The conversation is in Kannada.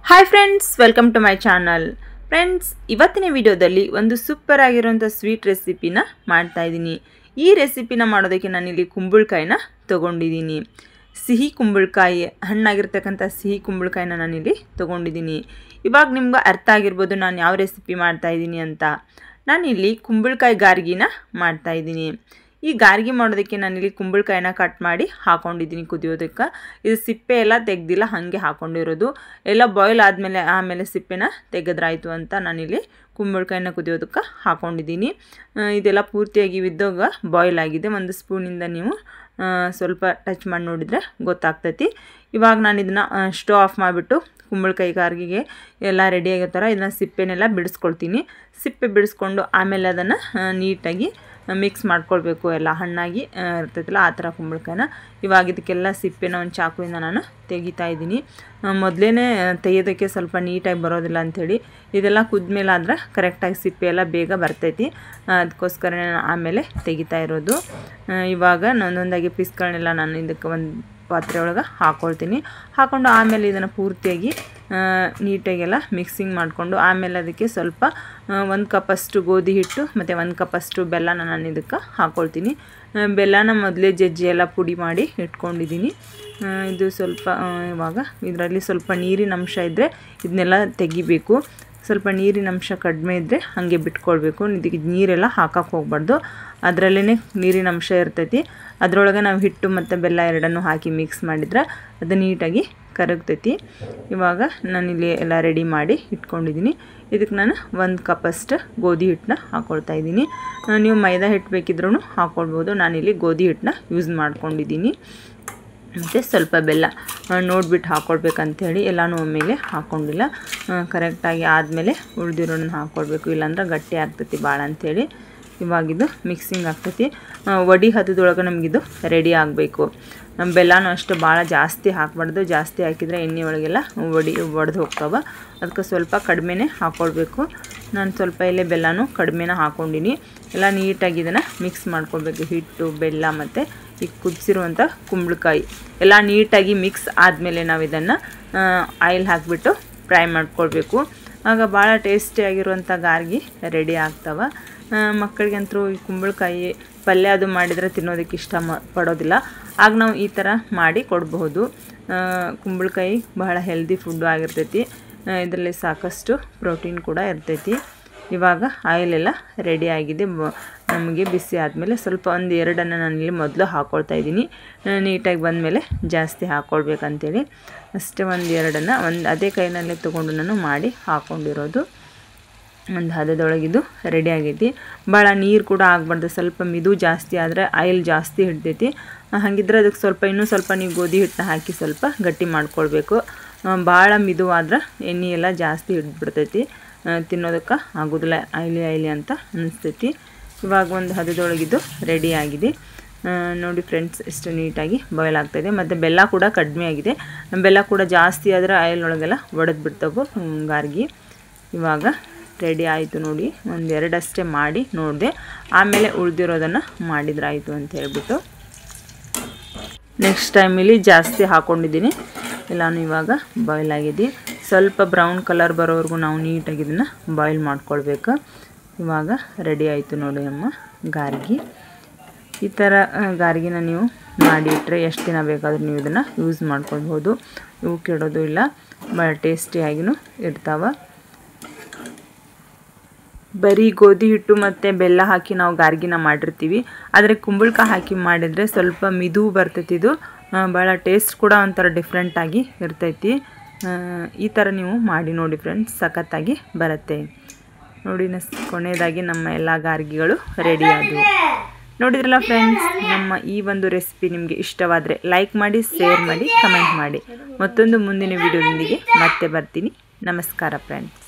Hi friends, welcome to my channel. Friends, ಇವತ್ತಿನ ವಿಡಿಯೋದಲ್ಲಿ ಒಂದು ಸೂಪರ್ ಆಗಿರುವಂಥ ಸ್ವೀಟ್ ರೆಸಿಪಿನ ಮಾಡ್ತಾ ಇದ್ದೀನಿ. ಈ ರೆಸಿಪಿನ ಮಾಡೋದಕ್ಕೆ ನಾನಿಲ್ಲಿ ಕುಂಬಳಕಾಯಿನ ತೊಗೊಂಡಿದ್ದೀನಿ. ಸಿಹಿ ಕುಂಬಳಕಾಯಿ, ಹಣ್ಣಾಗಿರ್ತಕ್ಕಂಥ ಸಿಹಿ ಕುಂಬಳಕಾಯಿನ ನಾನಿಲ್ಲಿ ತೊಗೊಂಡಿದ್ದೀನಿ. ಇವಾಗ ನಿಮ್ಗೆ ಅರ್ಥ ಆಗಿರ್ಬೋದು ನಾನು ಯಾವ ರೆಸಿಪಿ ಮಾಡ್ತಾಯಿದ್ದೀನಿ ಅಂತ. ನಾನಿಲ್ಲಿ ಕುಂಬಳಕಾಯಿ ಗಾರ್ಗಿನ ಮಾಡ್ತಾಯಿದ್ದೀನಿ. ಈ ಗಾರ್ಗಿ ಮಾಡೋದಕ್ಕೆ ನಾನಿಲ್ಲಿ ಕುಂಬಳಕಾಯಿನ ಕಟ್ ಮಾಡಿ ಹಾಕೊಂಡಿದ್ದೀನಿ ಕುದಿಯೋದಕ್ಕೆ. ಇದು ಸಿಪ್ಪೆ ಎಲ್ಲ ತೆಗೆದಿಲ್ಲ, ಹಾಗೆ ಹಾಕೊಂಡಿರೋದು. ಎಲ್ಲ ಬಾಯ್ಲ್ ಆಮೇಲೆ ಸಿಪ್ಪೆನ ತೆಗೆದ್ರಾಯ್ತು ಅಂತ ನಾನಿಲ್ಲಿ ಕುಂಬಳಕಾಯಿನ ಕುದಿಯೋದಕ್ಕೆ ಹಾಕೊಂಡಿದ್ದೀನಿ. ಇದೆಲ್ಲ ಪೂರ್ತಿಯಾಗಿ ಬಿದ್ದಾಗ ಬಾಯ್ಲ್ ಆಗಿದೆ. ಒಂದು ಸ್ಪೂನಿಂದ ನೀವು ಸ್ವಲ್ಪ ಟಚ್ ಮಾಡಿ ನೋಡಿದರೆ ಗೊತ್ತಾಗ್ತೈತಿ. ಇವಾಗ ನಾನು ಇದನ್ನು ಸ್ಟವ್ ಆಫ್ ಮಾಡಿಬಿಟ್ಟು ಕುಂಬಳಕಾಯಿ ಗಾರ್ಗಿಗೆ ಎಲ್ಲ ರೆಡಿ ಆಗೋ ಥರ ಇದನ್ನು ಸಿಪ್ಪೆನೆಲ್ಲ ಬಿಡಿಸ್ಕೊಳ್ತೀನಿ. ಸಿಪ್ಪೆ ಬಿಡಿಸ್ಕೊಂಡು ಆಮೇಲೆ ಅದನ್ನು ನೀಟಾಗಿ ಮಿಕ್ಸ್ ಮಾಡ್ಕೊಳ್ಬೇಕು. ಎಲ್ಲ ಹಣ್ಣಾಗಿ ಇರ್ತೈತಲ್ಲ ಆ ಥರ ಕುಂಬಳಕಾಯಿನ. ಇವಾಗ ಇದಕ್ಕೆಲ್ಲ ಸಿಪ್ಪೆನ ಒಂದು ಚಾಕುವಿಂದ ನಾನು ತೆಗಿತಾ ಇದ್ದೀನಿ. ಮೊದಲೇ ತೆಗೆಯೋದಕ್ಕೆ ಸ್ವಲ್ಪ ನೀಟಾಗಿ ಬರೋದಿಲ್ಲ ಅಂಥೇಳಿ ಇದೆಲ್ಲ ಕುದ್ಮೇಲೆ ಆದ್ರೆ ಕರೆಕ್ಟಾಗಿ ಸಿಪ್ಪೆ ಎಲ್ಲ ಬೇಗ ಬರ್ತೈತಿ. ಅದಕ್ಕೋಸ್ಕರ ಆಮೇಲೆ ತೆಗಿತಾ ಇರೋದು. ಇವಾಗ ಒಂದೊಂದಾಗಿ ಪೀಸ್ಗಳನ್ನೆಲ್ಲ ನಾನು ಇದಕ್ಕೆ ಒಂದು ಪಾತ್ರೆ ಒಳಗೆ ಹಾಕ್ಕೊಳ್ತೀನಿ. ಹಾಕ್ಕೊಂಡು ಆಮೇಲೆ ಇದನ್ನು ಪೂರ್ತಿಯಾಗಿ ನೀಟಾಗೆಲ್ಲ ಮಿಕ್ಸಿಂಗ್ ಮಾಡಿಕೊಂಡು ಆಮೇಲೆ ಅದಕ್ಕೆ ಸ್ವಲ್ಪ 1 ಕಪ್ಪಷ್ಟು ಗೋಧಿ ಹಿಟ್ಟು ಮತ್ತು 1 ಕಪ್ಪಷ್ಟು ಬೆಲ್ಲನ ನಾನು ಇದಕ್ಕೆ ಹಾಕ್ಕೊಳ್ತೀನಿ. ಬೆಲ್ಲನ ಮೊದಲೇ ಜಜ್ಜಿ ಎಲ್ಲ ಪುಡಿ ಮಾಡಿ ಇಟ್ಕೊಂಡಿದ್ದೀನಿ. ಇದು ಸ್ವಲ್ಪ ಇವಾಗ ಇದರಲ್ಲಿ ಸ್ವಲ್ಪ ನೀರಿನ ಅಂಶ ಇದ್ದರೆ ಇದನ್ನೆಲ್ಲ ತೆಗಿಬೇಕು. ಸ್ವಲ್ಪ ನೀರಿನ ಅಂಶ ಕಡಿಮೆ ಇದ್ದರೆ ಹಾಗೆ ಬಿಟ್ಕೊಳ್ಬೇಕು. ಇದಕ್ಕೆ ನೀರೆಲ್ಲ ಹಾಕಕ್ಕೆ ಹೋಗ್ಬಾರ್ದು, ಅದರಲ್ಲೇ ನೀರಿನ ಅಂಶ ಇರ್ತೈತಿ. ಅದರೊಳಗೆ ನಾವು ಹಿಟ್ಟು ಮತ್ತು ಬೆಲ್ಲ ಎರಡನ್ನೂ ಹಾಕಿ ಮಿಕ್ಸ್ ಮಾಡಿದ್ರೆ ಅದು ನೀಟಾಗಿ ಕರಗ್ತೈತಿ. ಇವಾಗ ನಾನಿಲ್ಲಿ ಎಲ್ಲ ರೆಡಿ ಮಾಡಿ ಇಟ್ಕೊಂಡಿದ್ದೀನಿ. ಇದಕ್ಕೆ ನಾನು 1 ಕಪ್ಪಷ್ಟು ಗೋಧಿ ಹಿಟ್ಟನ್ನ ಹಾಕ್ಕೊಳ್ತಾ ಇದ್ದೀನಿ. ನೀವು ಮೈದಾ ಹಿಟ್ಟು ಬೇಕಿದ್ರೂ ಹಾಕ್ಕೊಳ್ಬೋದು. ನಾನಿಲ್ಲಿ ಗೋಧಿ ಹಿಟ್ಟನ್ನ ಯೂಸ್ ಮಾಡ್ಕೊಂಡಿದ್ದೀನಿ. ಮತ್ತು ಸ್ವಲ್ಪ ಬೆಲ್ಲ ನೋಡಿಬಿಟ್ಟು ಹಾಕ್ಕೊಳ್ಬೇಕಂಥೇಳಿ ಎಲ್ಲನೂ ಒಮ್ಮೆಲೆ ಹಾಕ್ಕೊಂಡಿಲ್ಲ. ಕರೆಕ್ಟಾಗಿ ಆದಮೇಲೆ ಉಳಿದಿರೋದನ್ನ ಹಾಕ್ಕೊಳ್ಬೇಕು, ಇಲ್ಲಾಂದ್ರೆ ಗಟ್ಟಿ ಆಗ್ತೈತಿ ಭಾಳ ಅಂಥೇಳಿ. ಇವಾಗಿದು ಮಿಕ್ಸಿಂಗ್ ಆಗ್ತೈತಿ. ವಡಿ ಹದದೊಳಗೆ ನಮಗಿದು ರೆಡಿ ಆಗಬೇಕು. ಬೆಲ್ಲನೂ ಅಷ್ಟು ಭಾಳ ಜಾಸ್ತಿ ಹಾಕಬಾರ್ದು. ಜಾಸ್ತಿ ಹಾಕಿದರೆ ಎಣ್ಣೆ ಒಳಗೆಲ್ಲ ಒಡೆದು ಹೋಗ್ತಾವೆ. ಅದಕ್ಕೆ ಸ್ವಲ್ಪ ಕಡಿಮೆನೇ ಹಾಕ್ಕೊಳ್ಬೇಕು. ನಾನು ಸ್ವಲ್ಪ ಇಲ್ಲೇ ಬೆಲ್ಲನೂ ಕಡಿಮೆನ ಹಾಕ್ಕೊಂಡಿನಿ. ಎಲ್ಲ ನೀಟಾಗಿ ಇದನ್ನು ಮಿಕ್ಸ್ ಮಾಡ್ಕೊಳ್ಬೇಕು. ಹಿಟ್ಟು, ಬೆಲ್ಲ ಮತ್ತು ಈ ಕುದಿಸಿರುವಂಥ ಕುಂಬಳಕಾಯಿ ಎಲ್ಲ ನೀಟಾಗಿ ಮಿಕ್ಸ್ ಆದಮೇಲೆ ನಾವು ಇದನ್ನು ಆಯಿಲ್ ಹಾಕಿಬಿಟ್ಟು ಫ್ರೈ ಮಾಡ್ಕೊಳ್ಬೇಕು. ಆಗ ಭಾಳ ಟೇಸ್ಟಿಯಾಗಿರುವಂಥ ಗಾರ್ಗಿ ರೆಡಿ ಆಗ್ತವೆ. ಮಕ್ಕಳಿಗಂತೂ ಈ ಕುಂಬಳಕಾಯಿ ಪಲ್ಯ ಅದು ಮಾಡಿದರೆ ತಿನ್ನೋದಕ್ಕೆ ಇಷ್ಟ ಪಡೋದಿಲ್ಲ. ಆಗ ನಾವು ಈ ಥರ ಮಾಡಿ ಕೊಡಬಹುದು. ಕುಂಬಳಕಾಯಿ ಬಹಳ ಹೆಲ್ದಿ ಫುಡ್ಡು ಆಗಿರ್ತೈತಿ. ಇದರಲ್ಲಿ ಸಾಕಷ್ಟು ಪ್ರೋಟೀನ್ ಕೂಡ ಇರ್ತೈತಿ. ಇವಾಗ ಆಯಿಲೆಲ್ಲ ರೆಡಿ ಆಗಿದೆ. ನಮಗೆ ಬಿಸಿ ಆದಮೇಲೆ ಸ್ವಲ್ಪ 1-2 ನಾನಿಲ್ಲಿ ಮೊದಲು ಹಾಕ್ಕೊಳ್ತಾ ಇದ್ದೀನಿ. ನೀಟಾಗಿ ಬಂದಮೇಲೆ ಜಾಸ್ತಿ ಹಾಕ್ಕೊಳ್ಬೇಕಂತೇಳಿ ಅಷ್ಟೇ 1-2 ಅದೇ ಕೈನಲ್ಲೇ ತೊಗೊಂಡು ನಾನು ಮಾಡಿ ಹಾಕ್ಕೊಂಡಿರೋದು. ಒಂದು ಹದದೊಳಗಿದು ರೆಡಿ ಆಗೈತಿ. ಭಾಳ ನೀರು ಕೂಡ ಆಗಬಾರ್ದು. ಸ್ವಲ್ಪ ಮಿದು ಜಾಸ್ತಿ ಆದರೆ ಆಯಿಲ್ ಜಾಸ್ತಿ ಹಿಡ್ತೈತಿ. ಹಾಗಿದ್ರೆ ಅದಕ್ಕೆ ಇನ್ನೂ ಸ್ವಲ್ಪ ನೀವು ಗೋಧಿ ಹಿಟ್ಟನ್ನ ಹಾಕಿ ಸ್ವಲ್ಪ ಗಟ್ಟಿ ಮಾಡ್ಕೊಳ್ಬೇಕು. ಭಾಳ ಮಿದು ಆದ್ರೆ ಎಣ್ಣೆ ಎಲ್ಲ ಜಾಸ್ತಿ ಹಿಡಿದ್ಬಿಡ್ತೈತಿ, ತಿನ್ನೋದಕ್ಕೆ ಆಗೋದಿಲ್ಲ. ಆಯಿಲಿ ಅಂತ ಅನಿಸ್ತೈತಿ. ಇವಾಗ ಒಂದು ಹದದೊಳಗಿದು ರೆಡಿ ಆಗಿದೆ. ನೋಡಿ ಫ್ರೆಂಡ್ಸ್, ಎಷ್ಟು ನೀಟಾಗಿ ಬಾಯ್ಲ್ ಆಗ್ತಾಯಿದೆ. ಮತ್ತು ಬೆಲ್ಲ ಕೂಡ ಕಡಿಮೆ ಆಗಿದೆ. ಬೆಲ್ಲ ಕೂಡ ಜಾಸ್ತಿ ಆದರೆ ಆಯಿಲ್ ಒಳಗೆಲ್ಲ ಒಡೆದು ಬಿಡ್ತಾವೆ ಗಾರ್ಗಿ. ಇವಾಗ ರೆಡಿ ಆಯಿತು ನೋಡಿ. 1-2 ಅಷ್ಟೇ ಮಾಡಿ ನೋಡಿದೆ, ಆಮೇಲೆ ಉಳಿದಿರೋದನ್ನು ಮಾಡಿದ್ರಾಯಿತು ಅಂತ ಹೇಳ್ಬಿಟ್ಟು ನೆಕ್ಸ್ಟ್ ಟೈಮಲ್ಲಿ ಜಾಸ್ತಿ ಹಾಕ್ಕೊಂಡಿದ್ದೀನಿ. ಎಲ್ಲನೂ ಇವಾಗ ಬಾಯ್ಲ್ ಆಗಿದೆ. ಸ್ವಲ್ಪ ಬ್ರೌನ್ ಕಲರ್ ಬರೋವರೆಗೂ ನಾವು ನೀಟಾಗಿ ಇದನ್ನು ಬಾಯ್ಲ್ ಮಾಡ್ಕೊಳ್ಬೇಕು. ಇವಾಗ ರೆಡಿ ಆಯಿತು ನೋಡಿ ನಮ್ಮ ಗಾರ್ಗಿ. ಈ ಥರ ಗಾರ್ಗಿನ ನೀವು ಮಾಡಿಟ್ರೆ ಎಷ್ಟು ದಿನ ಬೇಕಾದರೂ ನೀವು ಇದನ್ನು ಯೂಸ್ ಮಾಡ್ಕೊಳ್ಬೋದು. ಇವು ಕೆಡೋದು ಇಲ್ಲ, ಭಾಳ ಟೇಸ್ಟಿಯಾಗಿಯೂ ಇರ್ತಾವೆ. ಬರೀ ಗೋಧಿ ಹಿಟ್ಟು ಮತ್ತು ಬೆಲ್ಲ ಹಾಕಿ ನಾವು ಗಾರ್ಗಿನ ಮಾಡಿರ್ತೀವಿ. ಆದರೆ ಕುಂಬಳಕಾಯಿ ಹಾಕಿ ಮಾಡಿದರೆ ಸ್ವಲ್ಪ ಮಿದು ಬರ್ತೈತಿ. ಇದು ಭಾಳ ಟೇಸ್ಟ್ ಕೂಡ ಒಂಥರ ಡಿಫ್ರೆಂಟಾಗಿ ಇರ್ತೈತಿ. ಈ ಥರ ನೀವು ಮಾಡಿ ನೋಡಿ ಫ್ರೆಂಡ್ಸ್, ಸಖತ್ತಾಗಿ ಬರುತ್ತೆ ನೋಡಿ. ಕೊನೆಯದಾಗಿ ನಮ್ಮ ಎಲ್ಲ ಗಾರ್ಗಿಗಳು ರೆಡಿ ಆದವು. ನೋಡಿದ್ರಲ್ಲ ಫ್ರೆಂಡ್ಸ್, ನಮ್ಮ ಈ ಒಂದು ರೆಸಿಪಿ ನಿಮಗೆ ಇಷ್ಟವಾದರೆ ಲೈಕ್ ಮಾಡಿ, ಶೇರ್ ಮಾಡಿ, ಕಮೆಂಟ್ ಮಾಡಿ. ಮತ್ತೊಂದು ಮುಂದಿನ ವಿಡಿಯೋದೊಂದಿಗೆ ಮತ್ತೆ ಬರ್ತೀನಿ. ನಮಸ್ಕಾರ ಫ್ರೆಂಡ್ಸ್.